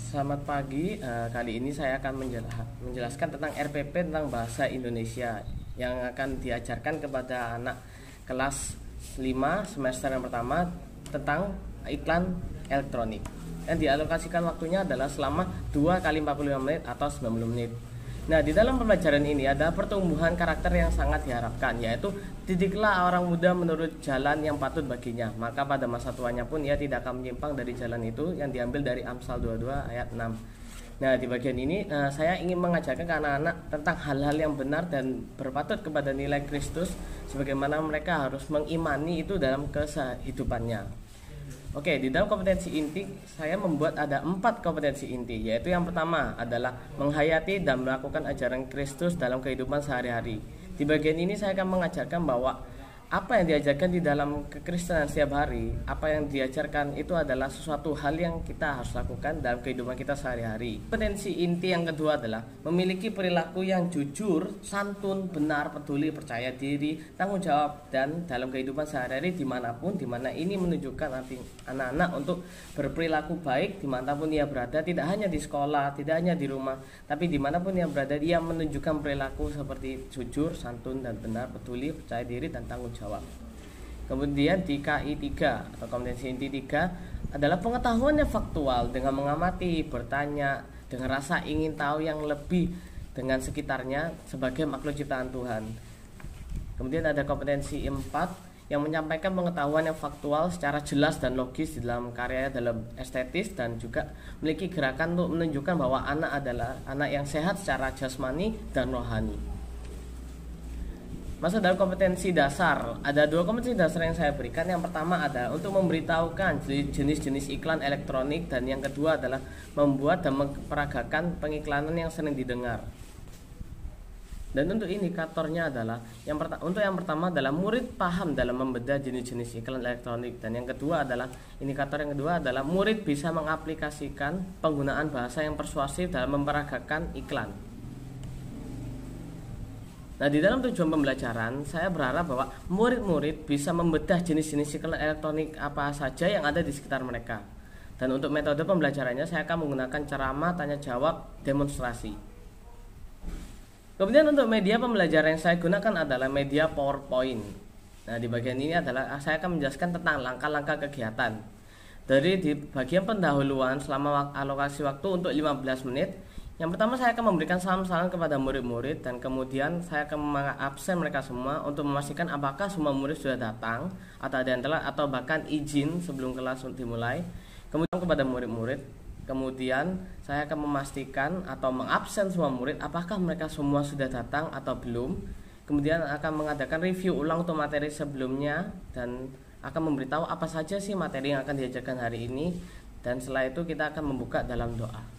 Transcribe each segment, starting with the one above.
Selamat pagi. Kali ini saya akan menjelaskan tentang RPP tentang bahasa Indonesia yang akan diajarkan kepada anak kelas 5 semester yang pertama tentang iklan elektronik. Dan dialokasikan waktunya adalah selama 2 kali 45 menit atau 90 menit. Nah, di dalam pembelajaran ini ada pertumbuhan karakter yang sangat diharapkan, yaitu didiklah orang muda menurut jalan yang patut baginya, maka pada masa tuanya pun ia tidak akan menyimpang dari jalan itu, yang diambil dari Amsal 22 ayat 6. Nah, di bagian ini saya ingin mengajarkan ke anak-anak tentang hal-hal yang benar dan berpatut kepada nilai Kristus, sebagaimana mereka harus mengimani itu dalam kehidupannya. Oke, di dalam kompetensi inti saya membuat ada 4 kompetensi inti, yaitu yang pertama adalah menghayati dan melakukan ajaran Kristus dalam kehidupan sehari-hari. Di bagian ini saya akan mengajarkan bahwa apa yang diajarkan di dalam kekristenan setiap hari, apa yang diajarkan itu adalah sesuatu hal yang kita harus lakukan dalam kehidupan kita sehari-hari. Kompetensi inti yang kedua adalah memiliki perilaku yang jujur, santun, benar, peduli, percaya diri, tanggung jawab, dan dalam kehidupan sehari-hari dimanapun, dimana ini menunjukkan arti anak-anak untuk berperilaku baik dimanapun ia berada, tidak hanya di sekolah, tidak hanya di rumah, tapi dimanapun ia berada, dia menunjukkan perilaku seperti jujur, santun, dan benar, peduli, percaya diri, dan tanggung jawab. Kemudian di KI 3 atau kompetensi inti 3 adalah pengetahuan yang faktual dengan mengamati, bertanya, dengan rasa ingin tahu yang lebih dengan sekitarnya sebagai makhluk ciptaan Tuhan. Kemudian ada kompetensi 4 yang menyampaikan pengetahuan yang faktual secara jelas dan logis di dalam karya, dalam estetis, dan juga memiliki gerakan untuk menunjukkan bahwa anak adalah anak yang sehat secara jasmani dan rohani. Masuk dalam kompetensi dasar, ada 2 kompetensi dasar yang saya berikan. Yang pertama adalah untuk memberitahukan jenis-jenis iklan elektronik, dan yang kedua adalah membuat dan memperagakan pengiklanan yang sering didengar. Dan untuk indikatornya adalah untuk yang pertama adalah murid paham dalam membedah jenis-jenis iklan elektronik, dan yang kedua adalah indikator yang kedua adalah murid bisa mengaplikasikan penggunaan bahasa yang persuasif dalam memperagakan iklan. Nah, di dalam tujuan pembelajaran, saya berharap bahwa murid-murid bisa membedah jenis-jenis iklan elektronik apa saja yang ada di sekitar mereka. Dan untuk metode pembelajarannya, saya akan menggunakan ceramah, tanya jawab, demonstrasi. Kemudian untuk media pembelajaran yang saya gunakan adalah media PowerPoint. Nah, di bagian ini adalah saya akan menjelaskan tentang langkah-langkah kegiatan. Dari di bagian pendahuluan selama alokasi waktu untuk 15 menit. Yang pertama, saya akan memberikan salam-salam kepada murid-murid, dan kemudian saya akan mengabsen mereka semua untuk memastikan apakah semua murid sudah datang atau ada yang telat atau bahkan izin sebelum kelas dimulai. Kemudian kepada murid-murid, kemudian saya akan memastikan atau mengabsen semua murid apakah mereka semua sudah datang atau belum. Kemudian akan mengadakan review ulang untuk materi sebelumnya dan akan memberitahu apa saja sih materi yang akan diajarkan hari ini, dan setelah itu kita akan membuka dalam doa.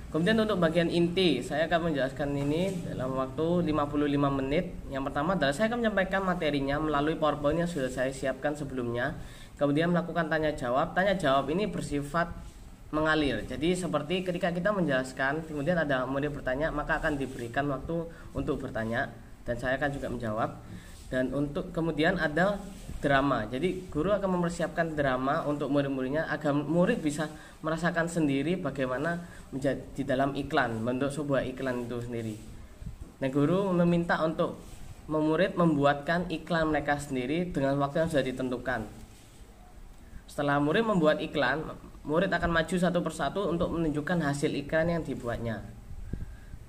Kemudian untuk bagian inti, saya akan menjelaskan ini dalam waktu 55 menit. Yang pertama adalah saya akan menyampaikan materinya melalui PowerPoint yang sudah saya siapkan sebelumnya. Kemudian melakukan tanya jawab. Tanya jawab ini bersifat mengalir. Jadi seperti ketika kita menjelaskan, kemudian ada murid bertanya, maka akan diberikan waktu untuk bertanya, dan saya akan juga menjawab. Dan untuk kemudian ada drama. Jadi guru akan mempersiapkan drama untuk murid-muridnya agar murid bisa merasakan sendiri bagaimana menjadi di dalam iklan, bentuk sebuah iklan itu sendiri. Nah, guru meminta untuk murid membuatkan iklan mereka sendiri dengan waktu yang sudah ditentukan. Setelah murid membuat iklan, murid akan maju satu persatu untuk menunjukkan hasil iklan yang dibuatnya.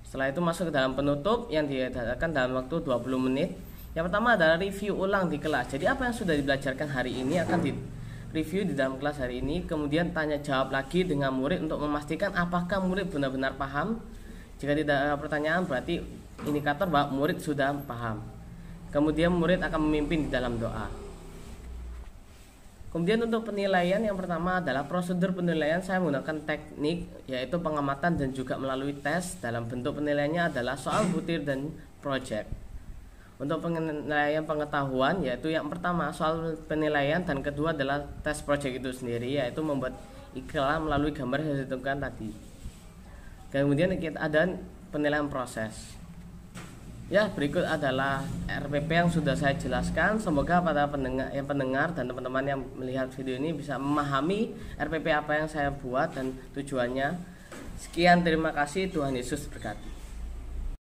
Setelah itu masuk ke dalam penutup yang diadakan dalam waktu 20 menit. Yang pertama adalah review ulang di kelas. Jadi apa yang sudah dibelajarkan hari ini akan direview di dalam kelas hari ini. Kemudian tanya jawab lagi dengan murid untuk memastikan apakah murid benar-benar paham. Jika tidak ada pertanyaan, berarti indikator bahwa murid sudah paham. Kemudian murid akan memimpin di dalam doa. Kemudian untuk penilaian, yang pertama adalah prosedur penilaian. Saya menggunakan teknik, yaitu pengamatan dan juga melalui tes. Dalam bentuk penilaiannya adalah soal butir dan project. Untuk penilaian pengetahuan, yaitu yang pertama soal penilaian, dan kedua adalah tes project itu sendiri, yaitu membuat iklan melalui gambar yang ditentukan tadi. Kemudian kita ada penilaian proses. Ya, berikut adalah RPP yang sudah saya jelaskan. Semoga para pendengar dan teman-teman yang melihat video ini bisa memahami RPP apa yang saya buat dan tujuannya. Sekian, terima kasih. Tuhan Yesus berkati.